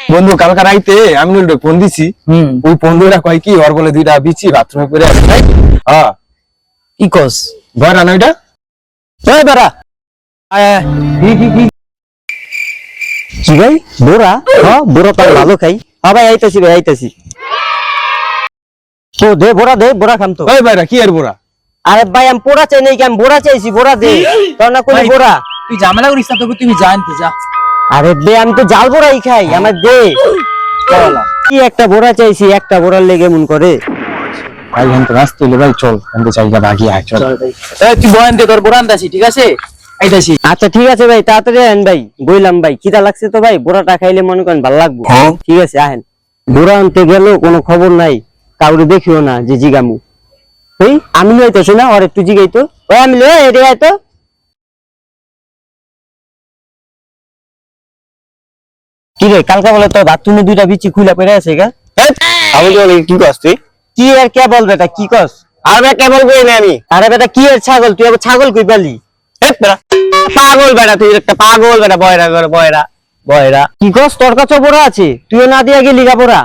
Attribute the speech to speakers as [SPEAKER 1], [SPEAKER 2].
[SPEAKER 1] বন্ধু কালকে রাইতে আমি ওটা ফোন দিছি ওই বন্ধুরা কয় কি ওর বলে দুইটা বিচি বাথরুমে পড়ে আছে তাই হ্যাঁ
[SPEAKER 2] কি কস
[SPEAKER 1] বড় না ওইটা
[SPEAKER 2] ওই বেড়া
[SPEAKER 1] কি
[SPEAKER 2] কি ভাই বোরা হ্যাঁ বোরা তো ভালো খাই হ্যাঁ ভাই আইতাছি ভাই আইতাছি তো দে বোরা খাম তো
[SPEAKER 1] ওই ভাইরা কি আর বড়া
[SPEAKER 2] আরে ভাই আমি পোড়া চাই নাই কি আমি বোরা চাইছি বোরা দে তোর না কই বোরা
[SPEAKER 3] তুই ঝামেলা করিস না তোকে তুমি জানতে যা
[SPEAKER 2] আরে দে আমি তো জাল বোরাই খাই আমার দে কি একটা বোরা চাইছি একটা বোরার লেগে মন করে
[SPEAKER 1] ভাই এখন তো রাস্তা হইলো ভাই চল আমি চাইগা ভাগি আয় চল
[SPEAKER 3] এই তুই বয়ান দে তোর বোরান দাসি ঠিক আছে আইতাছি
[SPEAKER 2] আচ্ছা ঠিক আছে ভাই তাড়াতাড়ি আহেন ভাই বইলাম ভাই খিদা লাগছে তো ভাই বোরাটা খাইলে মনে করেন ভালো লাগবে ঠিক আছে আহেন বোরা আনতে গেল কোনো খবর নাই কাউরে দেখিও না যে জিগামু এই আমি লইতেছি না আর একটু জিগাই তো ওই আমি লই এদিকে আয় তো কি রে কালকা বলে তো বাথরুমে দুইটা বিচি খুলে পড়ে আছে গা
[SPEAKER 1] আমি বলি কি কস তুই
[SPEAKER 2] কি আর কে বল বেটা কি কস
[SPEAKER 1] আর বে কেবল কই না আমি
[SPEAKER 2] আরে বেটা কি এর ছাগল তুই আবার ছাগল কই পালি
[SPEAKER 1] পাগল বেটা তুই একটা পাগল বেটা বয়রা করে বয়রা
[SPEAKER 2] কি কস তোর কাছে বোরা আছে তুইও না দিয়া গেলি গা বোরা